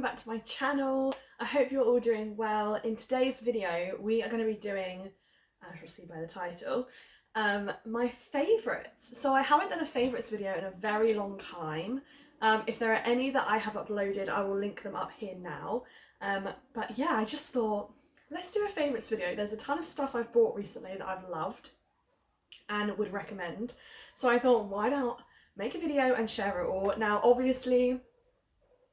back to my channel. I hope you're all doing well. In today's video we are going to be doing, as you'll see by the title, my favourites. So I haven't done a favourites video in a very long time. If there are any that I have uploaded, I will link them up here now. But yeah, I just thought, let's do a favourites video. There's a ton of stuff I've bought recently that I've loved and would recommend. So I thought, why not make a video and share it all. Now obviously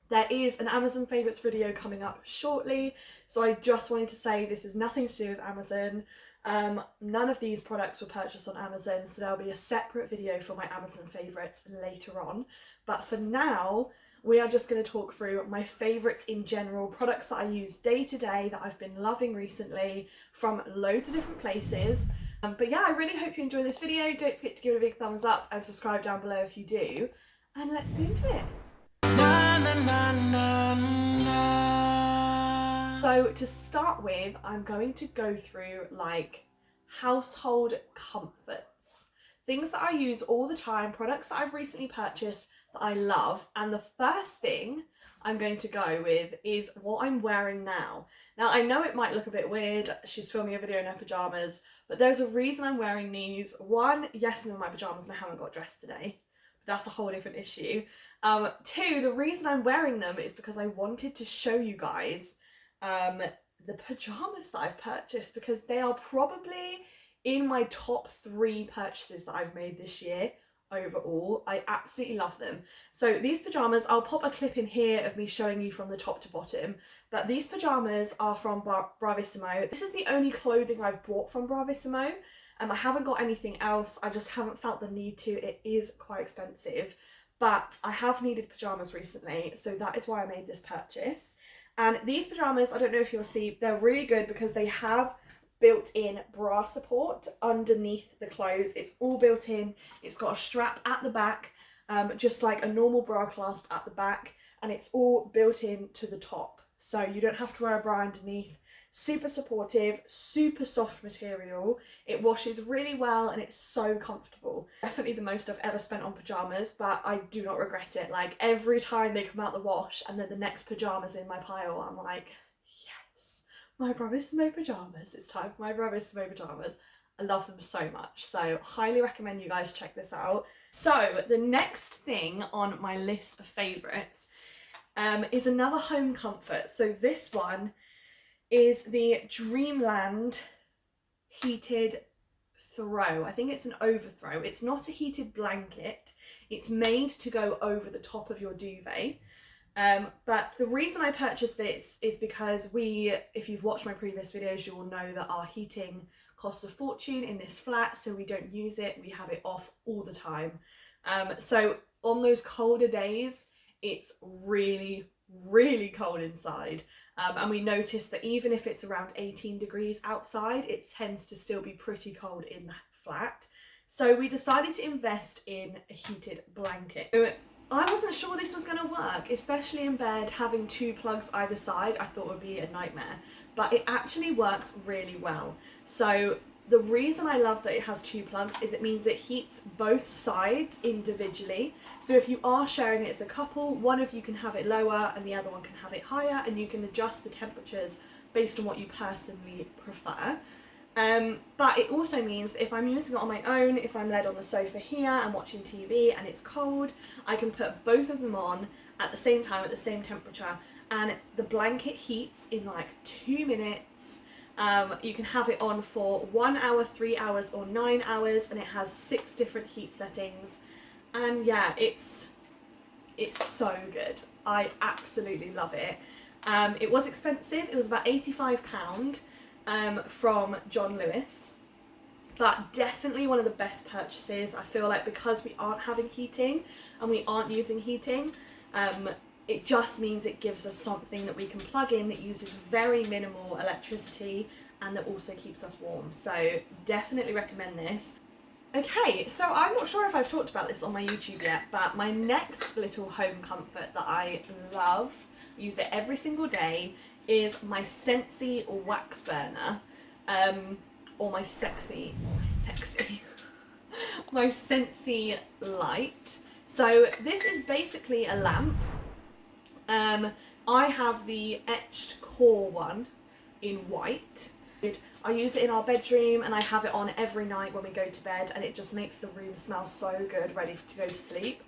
there is an Amazon favourites video coming up shortly, so I just wanted to say this is nothing to do with Amazon. None of these products were purchased on Amazon, so there'll be a separate video for my Amazon favourites later on. But for now, we are just going to talk through my favourites in general, products that I use day to day that I've been loving recently from loads of different places. But yeah, I really hope you enjoy this video. Don't forget to give it a big thumbs up and subscribe down below if you do. And let's get into it. So to start with, I'm going to go through like household comforts. Things that I use all the time, products that I've recently purchased that I love. And the first thing I'm going to go with is what I'm wearing now. Now I know it might look a bit weird, she's filming a video in her pyjamas, but there's a reason I'm wearing these. One, yes, I'm in my pyjamas and I haven't got dressed today. That's a whole different issue. Two, the reason I'm wearing them is because I wanted to show you guys the pyjamas that I've purchased, because they are probably in my top 3 purchases that I've made this year overall. I absolutely love them. So these pyjamas, I'll pop a clip in here of me showing you from the top to bottom, but these pyjamas are from Bravissimo. This is the only clothing I've bought from Bravissimo. I haven't got anything else, I just haven't felt the need to. It is quite expensive, but I have needed pyjamas recently, so that is why I made this purchase. And these pyjamas, I don't know if you'll see, they're really good because they have built-in bra support underneath the clothes. It's all built in, it's got a strap at the back, just like a normal bra clasp at the back, and it's all built in to the top, so you don't have to wear a bra underneath. Super supportive, super soft material. It washes really well and it's so comfortable. Definitely the most I've ever spent on pyjamas, but I do not regret it. Like every time they come out the wash and then the next pyjamas in my pile, I'm like, yes, my bravissimo pyjamas. It's time for my bravissimo pyjamas. I love them so much, so highly recommend you guys check this out. So the next thing on my list of favourites is another home comfort. So this one is the Dreamland heated throw. I think it's an overthrow. It's not a heated blanket. It's made to go over the top of your duvet. But the reason I purchased this is because if you've watched my previous videos, you will know that our heating costs a fortune in this flat, so we don't use it. We have it off all the time. So on those colder days, it's really cold inside, and we notice that even if it's around 18 degrees outside, it tends to still be pretty cold in the flat. So we decided to invest in a heated blanket. So I wasn't sure this was going to work, especially in bed. Having 2 plugs either side I thought would be a nightmare, but it actually works really well. So the reason I love that it has 2 plugs is it means it heats both sides individually. So if you are sharing it as a couple, one of you can have it lower and the other one can have it higher, and you can adjust the temperatures based on what you personally prefer. But it also means if I'm using it on my own, if I'm laid on the sofa here and watching TV and it's cold, I can put both of them on at the same time at the same temperature, and the blanket heats in like 2 minutes. You can have it on for 1 hour, 3 hours or 9 hours, and it has 6 different heat settings. And yeah, it's so good. I absolutely love it. It was expensive. It was about £85 from John Lewis, but definitely one of the best purchases. I feel like because we aren't having heating and we aren't using heating, it just means it gives us something that we can plug in that uses very minimal electricity and that also keeps us warm. So definitely recommend this. Okay, so I'm not sure if I've talked about this on my YouTube yet, but my next little home comfort that I love, use it every single day, is my Scentsy wax burner, or my Scentsy light. So this is basically a lamp. I have the etched core one in white. I use it in our bedroom and I have it on every night when we go to bed, and it just makes the room smell so good, ready to go to sleep.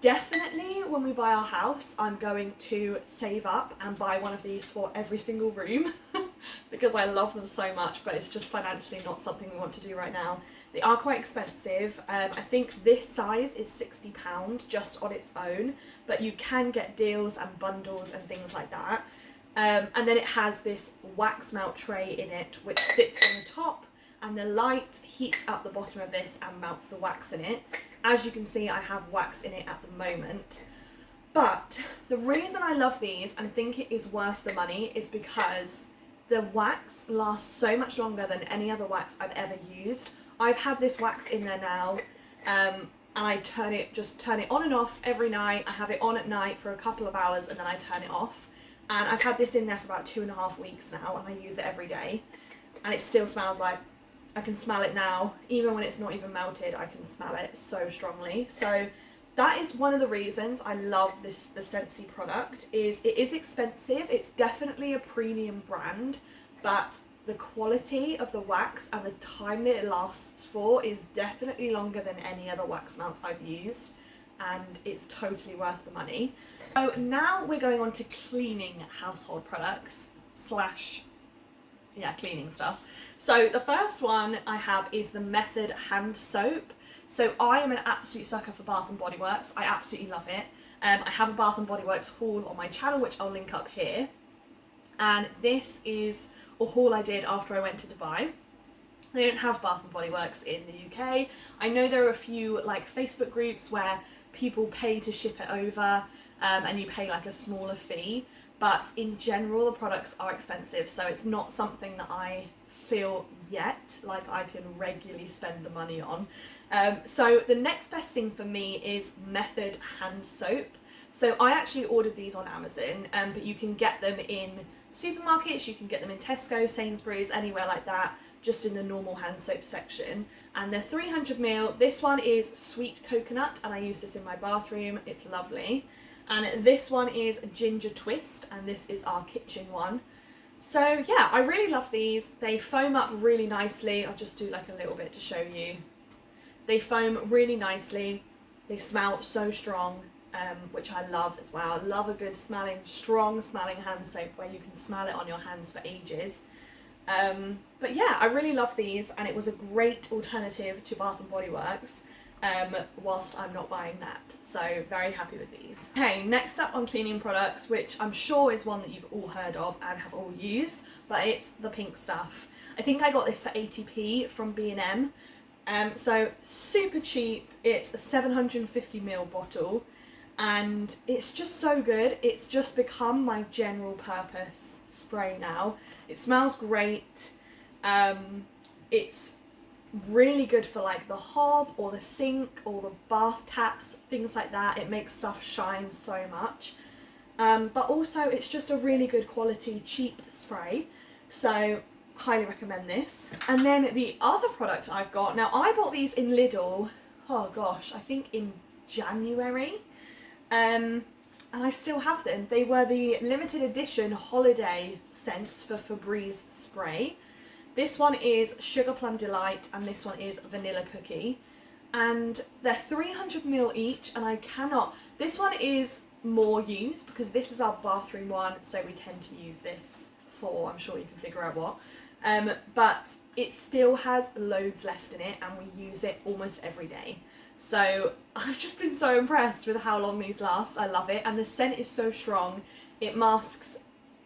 Definitely when we buy our house, I'm going to save up and buy one of these for every single room because I love them so much, but it's just financially not something we want to do right now. They are quite expensive. I think this size is £60 just on its own, but you can get deals and bundles and things like that. And then it has this wax melt tray in it, which sits on the top, and the light heats up the bottom of this and melts the wax in it. As you can see, I have wax in it at the moment. But the reason I love these and think it is worth the money is because the wax lasts so much longer than any other wax I've ever used. I've had this wax in there now, and I just turn it on and off every night. I have it on at night for a couple of hours and then I turn it off. And I've had this in there for about 2.5 weeks now, and I use it every day. And it still smells like, I can smell it now. Even when it's not even melted, I can smell it so strongly. So that is one of the reasons I love the Scentsy product. Is it is expensive. It's definitely a premium brand, but the quality of the wax and the time that it lasts for is definitely longer than any other wax melts I've used, and it's totally worth the money. So now we're going on to cleaning household products slash, yeah, cleaning stuff. So the first one I have is the Method hand soap. So I am an absolute sucker for Bath and Body Works. I absolutely love it. I have a Bath and Body Works haul on my channel, which I'll link up here. And this is a haul I did after I went to Dubai. They don't have Bath and Body Works in the UK. I know there are a few like Facebook groups where people pay to ship it over, and you pay like a smaller fee, but in general the products are expensive, so it's not something that I feel yet like I can regularly spend the money on. So the next best thing for me is Method hand soap. So I actually ordered these on Amazon, but you can get them in supermarkets, you can get them in Tesco, Sainsbury's, anywhere like that, just in the normal hand soap section. And they're 300ml. This one is sweet coconut, and I use this in my bathroom. It's lovely. And this one is ginger twist, and this is our kitchen one. So yeah, I really love these. They foam up really nicely. I'll just do like a little bit to show you. They foam really nicely. They smell so strong, which I love as well. I love a good smelling, strong smelling hand soap where you can smell it on your hands for ages. But yeah, I really love these, and it was a great alternative to Bath and Body Works, whilst I'm not buying that. So very happy with these. Okay, next up on cleaning products, which I'm sure is one that you've all heard of and have all used, but it's the pink stuff. I think I got this for 80p from B&M. So super cheap. It's a 750ml bottle, and it's just so good. It's just become my general purpose spray now. It smells great. It's really good for like the hob or the sink or the bath taps, things like that. It makes stuff shine so much. But also it's just a really good quality, cheap spray. So highly recommend this. And then the other product I've got, now I bought these in Lidl, oh gosh, I think in January. And I still have them. They were the limited edition holiday scents for Febreze spray. This one is Sugar Plum Delight and this one is Vanilla Cookie. And they're 300ml each, and I cannot... This one is more used because this is our bathroom one, so we tend to use this for, I'm sure you can figure out what. But it still has loads left in it and we use it almost every day. So I've just been so impressed with how long these last. I love it, and the scent is so strong. It masks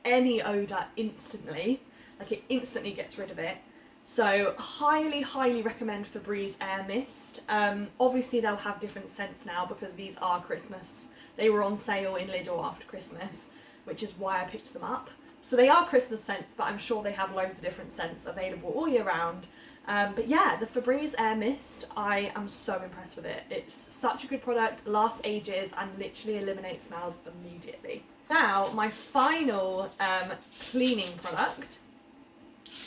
any odour instantly, like it instantly gets rid of it. So highly, highly recommend Febreze Air Mist. Obviously they'll have different scents now because these are Christmas. They were on sale in Lidl after Christmas, which is why I picked them up. So they are Christmas scents, but I'm sure they have loads of different scents available all year round. But yeah, the Febreze Air Mist, I am so impressed with it. It's such a good product, lasts ages, and literally eliminates smells immediately. Now, my final cleaning product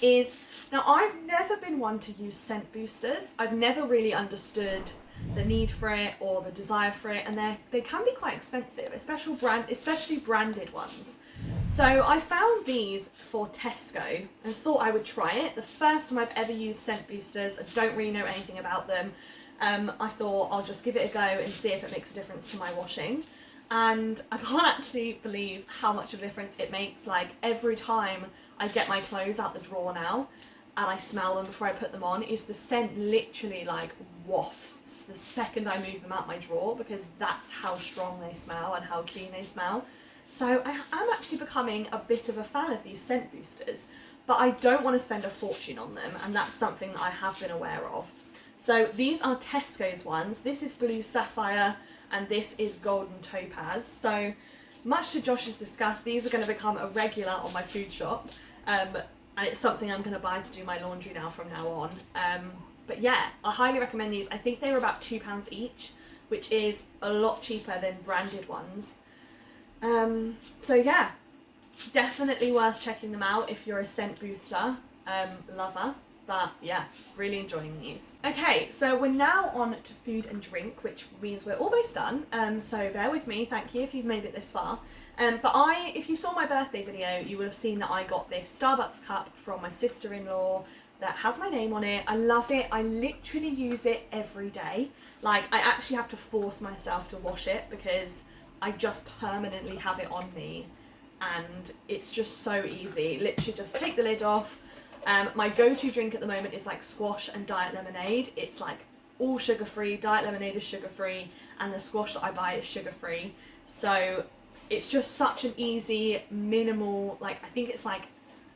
is, now I've never been one to use scent boosters. I've never really understood the need for it or the desire for it, and they can be quite expensive, especially branded ones. So I found these for Tesco and thought I would try it. The first time I've ever used scent boosters, I don't really know anything about them. I thought I'll just give it a go and see if it makes a difference to my washing. And I can't actually believe how much of a difference it makes. Like, every time I get my clothes out the drawer now and I smell them before I put them on, is the scent literally like wafts the second I move them out my drawer, because that's how strong they smell and how clean they smell. So I am actually becoming a bit of a fan of these scent boosters, but I don't want to spend a fortune on them, and that's something that I have been aware of. So these are Tesco's ones. This is Blue Sapphire and this is Golden Topaz. So much to Josh's disgust, these are going to become a regular on my food shop, and it's something I'm going to buy to do my laundry now from now on. But yeah, I highly recommend these. I think they were about £2 each, which is a lot cheaper than branded ones. So yeah, definitely worth checking them out if you're a scent booster lover. But yeah, really enjoying these. Okay, so we're now on to food and drink, which means we're almost done. So bear with me, thank you if you've made it this far. But if you saw my birthday video, you would have seen that I got this Starbucks cup from my sister-in-law that has my name on it. I love it. I literally use it every day. Like, I actually have to force myself to wash it because I just permanently have it on me, and it's just so easy. Literally just take the lid off. My go-to drink at the moment is like squash and diet lemonade. It's like all sugar-free, diet lemonade is sugar-free, and the squash that I buy is sugar-free. So it's just such an easy, minimal, like, I think it's like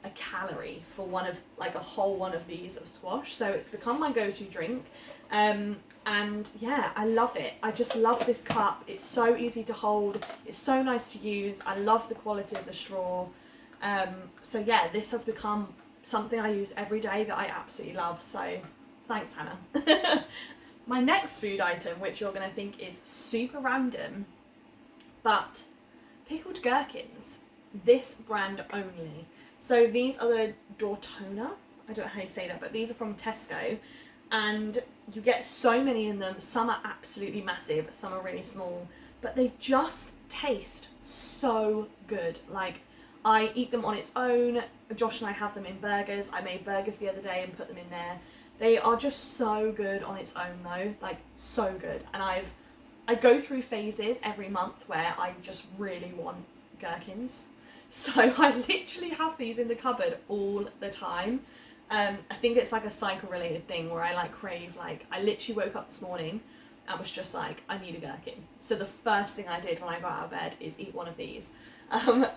a calorie for a whole one of these of squash. So it's become my go-to drink. And yeah, I love it. I just love this cup. It's so easy to hold. It's so nice to use. I love the quality of the straw. So yeah, this has become something I use every day that I absolutely love. So thanks, Hannah. My next food item, which you're going to think is super random, but pickled gherkins. This brand only. So these are the Dortona. I don't know how you say that, but these are from Tesco. And you get so many in them. Some are absolutely massive, some are really small, but they just taste so good. Like, I eat them on its own. Josh and I have them in burgers. I made burgers the other day and put them in there. They are just so good on its own though, like so good. And I go through phases every month where I just really want gherkins. So I literally have these in the cupboard all the time. I think it's like a cycle related thing where I like crave, like, I literally woke up this morning and was just like, I need a gherkin. So the first thing I did when I got out of bed is eat one of these.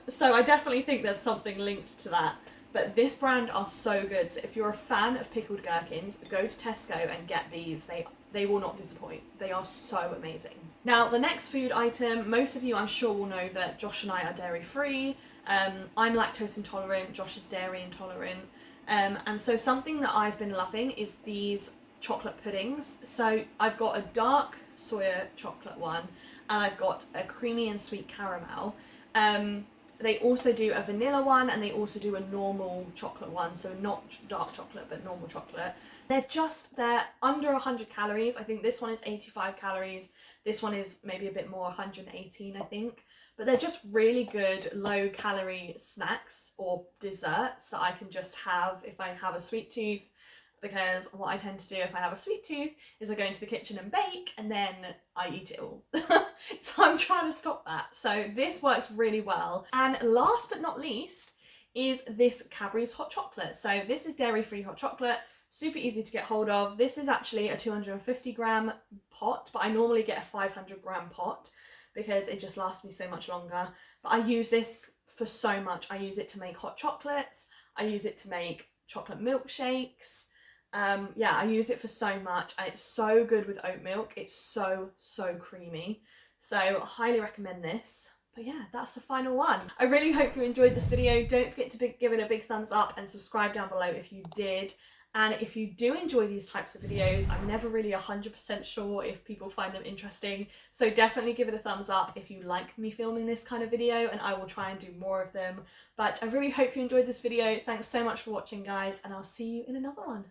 So I definitely think there's something linked to that. But this brand are so good. So if you're a fan of pickled gherkins, go to Tesco and get these. They will not disappoint. They are so amazing. Now, the next food item, most of you I'm sure will know that Josh and I are dairy free. I'm lactose intolerant, Josh is dairy intolerant. And so something that I've been loving is these chocolate puddings. So I've got a dark soya chocolate one, and I've got a creamy and sweet caramel. They also do a vanilla one, and they also do a normal chocolate one, so not dark chocolate but normal chocolate. They're under 100 calories. I think this one is 85 calories. This one is maybe a bit more, 118 I think. But they're just really good low calorie snacks or desserts that I can just have if I have a sweet tooth, because what I tend to do if I have a sweet tooth is I go into the kitchen and bake and then I eat it all. So I'm trying to stop that. So this works really well. And last but not least is this Cadbury's hot chocolate. So this is dairy-free hot chocolate, super easy to get hold of. This is actually a 250 gram pot, but I normally get a 500 gram pot because it just lasts me so much longer. But I use this for so much. I use it to make hot chocolates. I use it to make chocolate milkshakes. Yeah, I use it for so much, and it's so good with oat milk. It's so creamy. So I highly recommend this. But yeah, that's the final one. I really hope you enjoyed this video. Don't forget to give it a big thumbs up and subscribe down below if you did. And if you do enjoy these types of videos, I'm never really 100% sure if people find them interesting. So definitely give it a thumbs up if you like me filming this kind of video, and I will try and do more of them. But I really hope you enjoyed this video. Thanks so much for watching, guys, and I'll see you in another one.